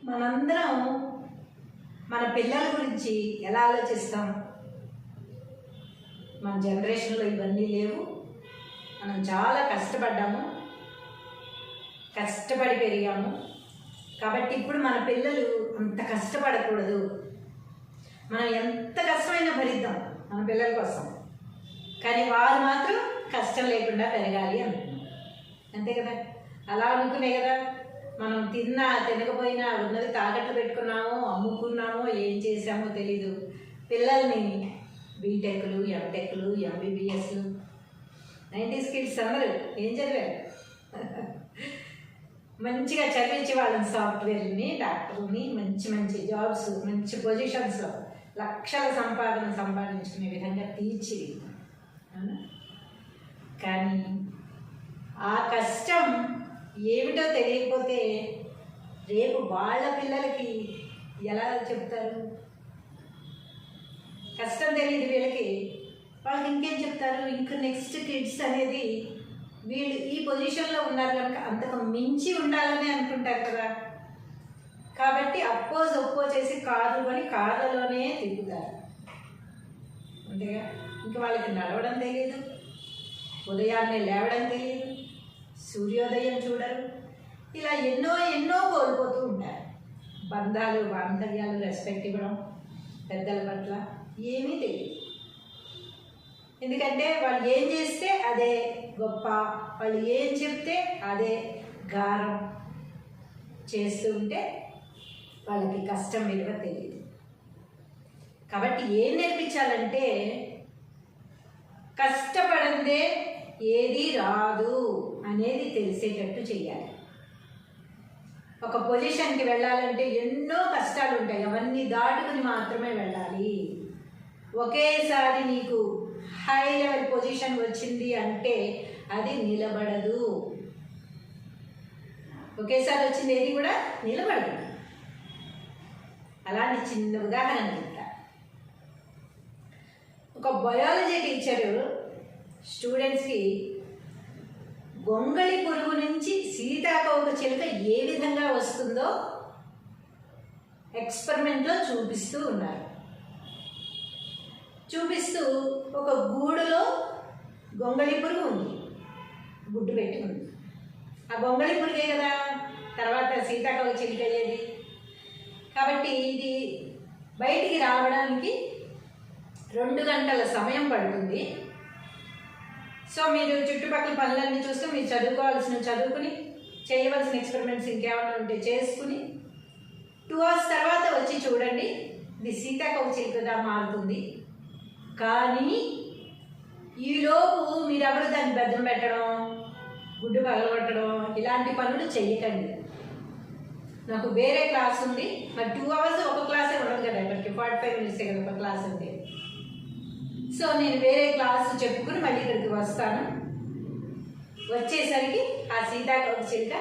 మనందరం మన పిల్లల గురించి ఎలా ఆలోచిస్తాం? మన జనరేషన్లో ఇవన్నీ లేవు. మనం చాలా కష్టపడ్డాము, కష్టపడి పెరిగాము. కాబట్టి ఇప్పుడు మన పిల్లలు అంత కష్టపడకూడదు. మనం ఎంత కష్టమైనా భరిద్దాం మన పిల్లల కోసం, కానీ వారు మాత్రం కష్టం లేకుండా పెరగాలి అనుకున్నాం. అంతే కదా? అలా అనుకునే కదా మనం తిన్నా తినకపోయినా ఉన్నది తాకట్టు పెట్టుకున్నామో, అమ్ముకున్నామో, ఏం చేసామో తెలీదు. పిల్లల్ని బీటెక్లు, ఎంటెక్లు, ఎంబీబీఎస్లు, 90s కిడ్స్ అందరూ ఏం చదివారు? మంచిగా చదివించి వాళ్ళని సాఫ్ట్వేర్ని, డాక్టర్ని, మంచి మంచి జాబ్స్, మంచి పొజిషన్స్లో లక్షల సంపాదించుకునే విధంగా తీర్చి. కానీ ఆ కష్టం ఏమిటో తెలియకపోతే రేపు వాళ్ళ పిల్లలకి ఎలా చెప్తారు? కష్టం తెలియదు వీళ్ళకి, వాళ్ళకి ఇంకేం చెప్తారు? ఇంక నెక్స్ట్ కిడ్స్ అనేది వీళ్ళు ఈ పొజిషన్లో ఉన్నారు కనుక అంతకు మించి ఉండాలని అనుకుంటారు కదా. కాబట్టి ఒప్పో చేసి కార్లు కొని కార్లలోనే తిప్పుతారు. అంతేగా? ఇంకా వాళ్ళకి నడవడం తెలియదు, ఉదయాన్నే లేవడం తెలియదు, సూర్యోదయం చూడరు. ఇలా ఎన్నో కోల్పోతూ ఉంటారు. బంధాలు, బాంధవ్యాలు, రెస్పెక్ట్ ఇవ్వడం పెద్దల పట్ల ఏమీ తెలియదు. ఎందుకంటే వాళ్ళు ఏం చేస్తే అదే గొప్ప, వాళ్ళు ఏం చెప్తే అదే గారం చేస్తూ ఉంటే వాళ్ళకి కష్టం విలువ తెలియదు. కాబట్టి ఏం నేర్పించాలంటే కష్టపడందే ఏది రాదు అనేది తెలిసేటట్టు చెయ్యాలి. ఒక పొజిషన్కి వెళ్ళాలంటే ఎన్నో కష్టాలు ఉంటాయి, అవన్నీ దాటుకుని మాత్రమే వెళ్ళాలి. ఒకేసారి నీకు హై లెవెల్ పొజిషన్ వచ్చింది అంటే అది నిలబడదు. ఒకేసారి వచ్చింది ఏది కూడా నిలబడదు. అలాంటి చిన్న ఉదాహరణ చెప్తా. ఒక బయాలజీ టీచరు స్టూడెంట్స్కి గొంగళి పురుగు నుంచి సీతాకోక చిలుక ఏ విధంగా వస్తుందో ఎక్స్పెరిమెంట్లో చూపిస్తూ ఉన్నారు. చూపిస్తూ ఒక గూడులో గొంగళి పురుగు ఉంది, గుడ్డు పెట్టి ఉంది. ఆ గొంగళి పురుగే కదా తర్వాత సీతాకోక చిలుక అయ్యేది. కాబట్టి ఇది బయటికి రావడానికి 2 గంటల సమయం పడుతుంది. సో మీరు చుట్టుపక్కల పనులన్నీ చూస్తూ మీరు చదువుకుని చేయవలసిన ఎక్స్పెరిమెంట్స్ ఇంకేమైనా ఉంటే చేసుకుని 2 hours తర్వాత వచ్చి చూడండి, ఇది సీతాకోక చిలుకగా మారుతుంది. కానీ ఈలోపు మీరెవరు దాన్ని బెద్దం పెట్టడం, గుడ్డు పగలగొట్టడం ఇలాంటి పనులు చెయ్యకండి. నాకు వేరే క్లాస్ ఉంది, మరి 2 hours ఒక క్లాసే ఉండదు కదా, ఇప్పటికి 45 minutes కదా ఒక క్లాస్ ఉంది. సో నేను వేరే క్లాస్ చెప్పుకుని మళ్ళీ ఇక్కడికి వస్తాను. వచ్చేసరికి ఆ సీతాకోక చిలుక,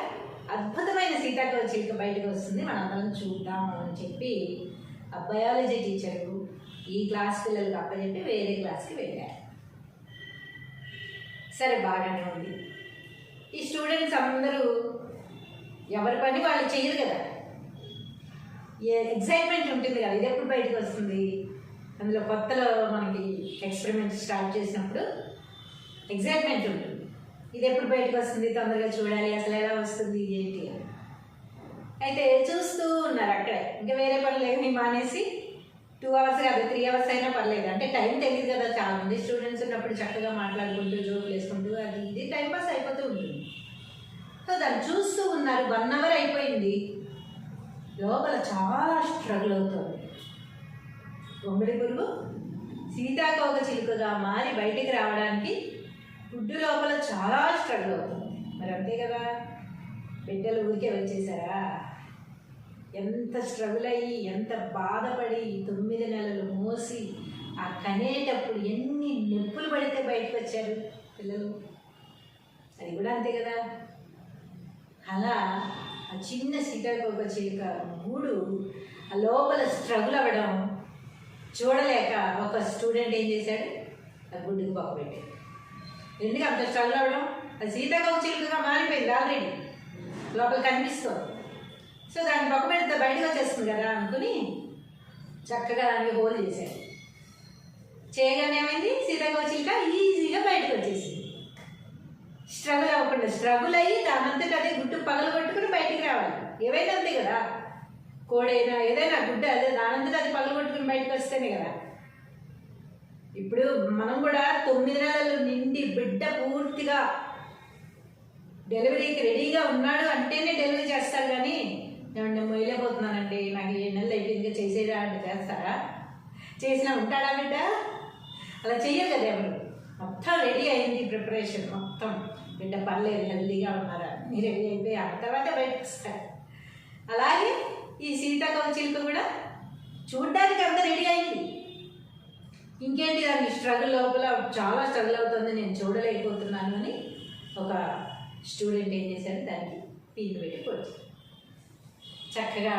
అద్భుతమైన సీతాకోక చిలుక బయటకు వస్తుంది, మనందరం చూద్దాము అని చెప్పి ఆ బయాలజీ టీచరు ఈ క్లాస్ పిల్లలకి అప్పచెప్పి వేరే క్లాస్కి వెళ్ళారు. సరే, బాగానే ఉంది. ఈ స్టూడెంట్స్ అందరూ ఎవరి పని వాళ్ళు చెయ్యరు కదా, ఎగ్జైట్మెంట్ ఉంటుంది కదా, ఇది ఎప్పుడు బయటకు వస్తుంది. అందులో కొత్తలో మనకి ఎక్స్పెరిమెంట్ స్టార్ట్ చేసినప్పుడు ఎగ్జైట్మెంట్ ఉంటుంది, ఇది ఎప్పుడు బయటకు వస్తుంది, తొందరగా చూడాలి, అసలు ఎలా వస్తుంది ఏంటి అని. అయితే చూస్తూ ఉన్నారు అక్కడే, ఇంకా వేరే పనులు ఏమీ మానేసి 2 hours కాదు 3 hours అయినా పర్లేదు. అంటే టైం తెలియదు కదా, చాలా మంది స్టూడెంట్స్ ఉన్నప్పుడు చక్కగా మాట్లాడుకుంటూ జోకులు వేసుకుంటూ అది ఇది టైంపాస్ అయిపోతూ ఉంటుంది. సో దాన్ని చూస్తూ ఉన్నారు. 1 hour అయిపోయింది, లోపల చాలా స్ట్రగుల్ అవుతుంది. గొంగళి పురుగు సీతాకోక చిలుకగా మారి బయటికి రావడానికి గుడ్డు లోపల చాలా స్ట్రగుల్ అవుతుంది. మరి అంతే కదా, బిడ్డలు ఊరికే వచ్చేసారా? ఎంత స్ట్రగుల్ అయ్యి, ఎంత బాధపడి 9 నెలలు మోసి ఆ కనేటప్పుడు ఎన్ని నొప్పులు పడితే బయటకు వచ్చారు పిల్లలు. అది కూడా అంతే కదా. అలా ఆ చిన్న సీతాకోక చిలుక గూడు ఆ లోపల స్ట్రగుల్ అవ్వడం చూడలేక ఒక స్టూడెంట్ ఏం చేశాడు, ఆ గుడ్డుకు పక్క పెట్టాడు. ఎందుకు అంత స్ట్రగుల్ అవ్వడం? అది సీతాకోక చిలుకగా మారిపోయింది, ఆల్రెడీ లోపల కనిపిస్తుంది. సో సో దాన్ని పక్క పెడితే బయటకు వచ్చేస్తుంది కదా అనుకుని చక్కగా దానికి హోల్ చేశారు. చేయగానే ఏమైంది, సీతాకోచిలుక ఈజీగా బయటకు వచ్చేసింది. స్ట్రగుల్ అవ్వకుండా, స్ట్రగుల్ అయ్యి దానంతట అదే గుడ్డు పగలు కొట్టుకుని బయటికి రావాలి. ఏవైనా అంతే కదా, కోడైనా ఏదైనా గుడ్డ అదే దానంతట అది పగలు కొట్టుకుని బయటకు వస్తేనే కదా. ఇప్పుడు మనం కూడా 9 నెలలు నిండి బిడ్డ పూర్తిగా డెలివరీకి రెడీగా ఉన్నాడు అంటేనే డెలివరీ చేస్తారు. కానీ నేను మొయ్యలేకపోతున్నానండి, నాకు 7 నెలలు అయిపోయిందిగా చేసేదా అంటే చేస్తారా? చేసినా ఉంటాడా బిడ్డ? అలా చెయ్యరు కదా ఎవరు. మొత్తం రెడీ అయింది, ప్రిపరేషన్ మొత్తం, బిడ్డ పర్లేదు హెల్తీగా ఉన్నారా, మీరు రెడీ అయిపోయి ఆ తర్వాత బయటకు వస్తారు. అలాగే ఈ సీతాకోచిలుక కూడా చూడ్డానికి అంత రెడీ అయింది. ఇంకేంటి, దానికి స్ట్రగుల్ లోపల చాలా స్ట్రగుల్ అవుతుంది, నేను చూడలేకపోతున్నాను అని ఒక స్టూడెంట్ ఏం చేశారు, దానికి పీలు పెట్టి కొట్టారు. చక్కగా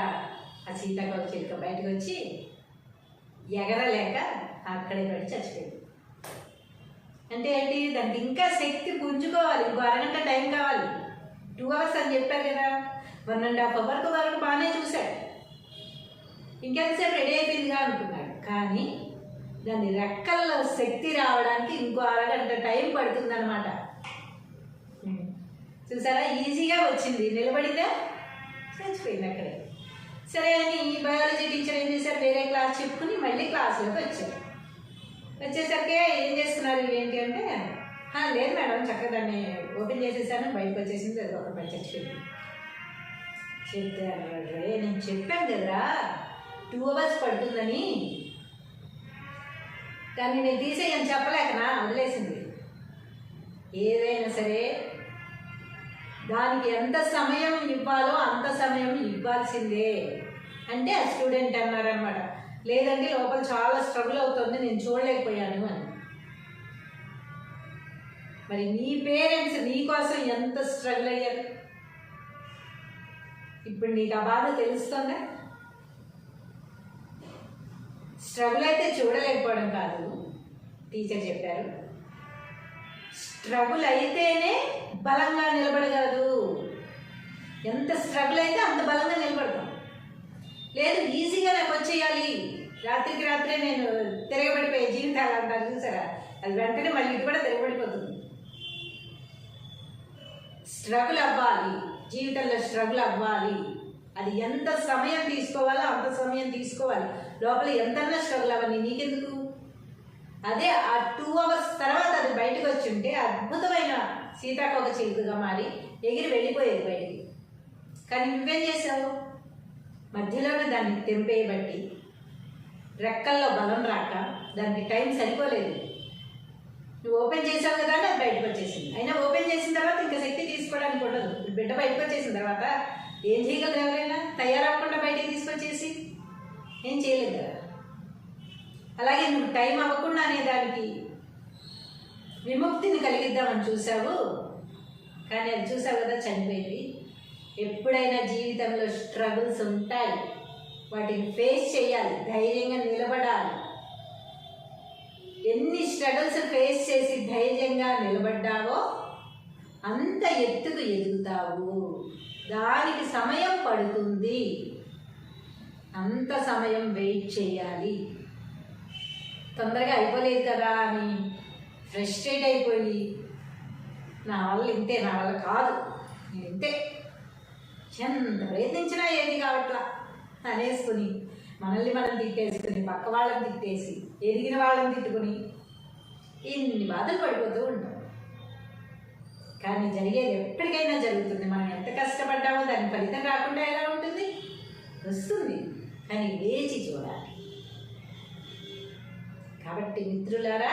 ఆ సీతాకోచిలుక బయటకు వచ్చి ఎగరలేక అక్కడే పడి చచ్చిపోయింది. అంటే ఏంటి, దానికి ఇంకా శక్తి పుంజుకోవాలి, ఇంకో అరగంట టైం కావాలి. 2 hours అని చెప్పారు కదా, 1.5 hour వరకు బాగానే చూశాడు. ఇంకెంతసేపు రెడీ అయిపోయిందిగా అనుకున్నాడు. కానీ దాని రెక్కల్లో శక్తి రావడానికి ఇంకో అరగంట టైం పడుతుందన్నమాట. చూసారా, ఈజీగా వచ్చింది, నిలబడిందా, చచ్చిపోయింది అక్కడే. సరే అని బయాలజీ టీచర్ ఏం చేశారు, వేరే క్లాస్ చెప్పుకుని మళ్ళీ క్లాస్లోకి వచ్చారు. వచ్చేసరికి ఏం చేస్తున్నారు ఏంటి అంటే, లేదు మేడం చక్కగా దాన్ని ఓపెన్ చేసేసాను, బయటకు వచ్చేసింది, అది ఒక పని చచ్చిపోయింది. చెప్తే అన్నాడు, నేను చెప్పాను కదరా 2 hours పడుతుందని, దాన్ని నేను తీసేయని చెప్పలేకనా వదిలేసింది. ఏదైనా సరే దానికి ఎంత సమయం ఇవ్వాలో అంత సమయం ఇవ్వాల్సిందే అంటే ఆ స్టూడెంట్ అన్నారనమాట. లేదంటే లోపల చాలా స్ట్రగుల్ అవుతుంది, నేను చూడలేకపోయాను అని. మరి నీ పేరెంట్స్ నీకోసం ఎంత స్ట్రగుల్ అయ్యారు, ఇప్పుడు నీకు ఆ బాధ తెలుస్తుందా? స్ట్రగుల్ అయితే చూడలేకపోవడం కాదు, టీచర్ చెప్పారు, స్ట్రగుల్ అయితేనే బలంగా నిలబడగలదు. ఎంత స్ట్రగుల్ అయితే అంత బలంగా నిలబడతాం. లేదు ఈజీగా నాకు వచ్చేయాలి, రాత్రికి రాత్రే నేను తిరగబడిపోయే జీవితాలు అంటారు చూసారా, అది వెంటనే మళ్ళీ ఇది కూడా తిరగబడిపోతుంది. స్ట్రగుల్ అవ్వాలి, జీవితంలో స్ట్రగుల్ అవ్వాలి. అది ఎంత సమయం తీసుకోవాలో అంత సమయం తీసుకోవాలి. లోపల ఎంతన్నా స్ట్రగుల్ అవ్వాలి, నీకెందుకు? అదే ఆ 2 hours తర్వాత అది బయటకు వచ్చి ఉంటే అద్భుతమైన సీతాకోకచిలుకగా మారి ఎగిరి వెళ్ళిపోయేది బయటికి. కానీ నువ్వేం చేసావు, మధ్యలోనే దాన్ని తెంపేయబట్టి రెక్కల్లో బలం రాక దానికి టైం సరిపోలేదు. నువ్వు ఓపెన్ చేసావు కదా అని అది బయటకు వచ్చేసింది. అయినా ఓపెన్ చేసిన తర్వాత ఇంకా శక్తి తీసుకోవడానికి ఉండదు. బిడ్డ బయటకు వచ్చేసిన తర్వాత ఏం చేయగలరు? ఎవరైనా తయారవ్వకుండా బయటికి తీసుకొచ్చేసి ఏం చేయలేదు కదా. అలాగే నువ్వు టైం అవ్వకుండానే దానికి విముక్తిని కలిగిద్దామని చూసావు, కానీ అది చూసావు కదా చనిపోయింది. ఎప్పుడైనా జీవితంలో స్ట్రగుల్స్ ఉంటాయి, వాటిని ఫేస్ చేయాలి, ధైర్యంగా నిలబడాలి. ఎన్ని స్ట్రగుల్స్ ఫేస్ చేసి ధైర్యంగా నిలబడ్డావో అంత ఎత్తుకు ఎదుగుతావు. దానికి సమయం పడుతుంది, అంత సమయం వెయిట్ చేయాలి. తొందరగా అయిపోలేదు కదా అని ఫ్రస్ట్రేట్ అయిపోయి నా వల్ల ఇంతే, నా వల్ల కాదు, నేను ఇంతే, ఎంత ప్రయత్నించినా ఏది కావట్లా అనేసుకుని మనల్ని మనం తిట్టేసుకుని పక్క వాళ్ళని తిట్టేసి ఎదిగిన వాళ్ళని తిట్టుకుని ఇన్ని బాధలు పడిపోతూ ఉంటాం. కానీ జరిగేది ఎప్పటికైనా జరుగుతుంది. మనం ఎంత కష్టపడ్డామో దాని ఫలితం రాకుండా ఎలా ఉంటుంది? వస్తుంది, కానీ వేచి చూడాలి. కాబట్టి మిత్రులారా,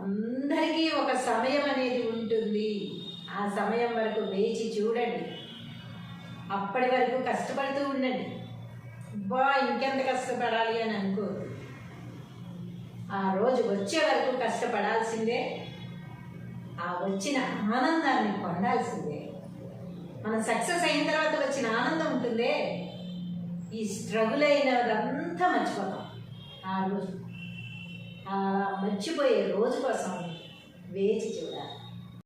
అందరికీ ఒక సమయం అనేది ఉంటుంది. ఆ సమయం వరకు వేచి చూడండి, అప్పటి వరకు కష్టపడుతూ ఉండండి. ఇంకెంత కష్టపడాలి అని అనుకోరు. ఆ రోజు వచ్చే వరకు కష్టపడాల్సిందే, ఆ వచ్చిన ఆనందాన్ని పొందాల్సిందే. మనం సక్సెస్ అయిన తర్వాత వచ్చిన ఆనందం ఉంటుందే, ఈ స్ట్రగుల్ అయినదంతా మర్చిపోతాం. ఆ రోజు ఆ మర్చిపోయే రోజు కోసం వేచి చూడాలి.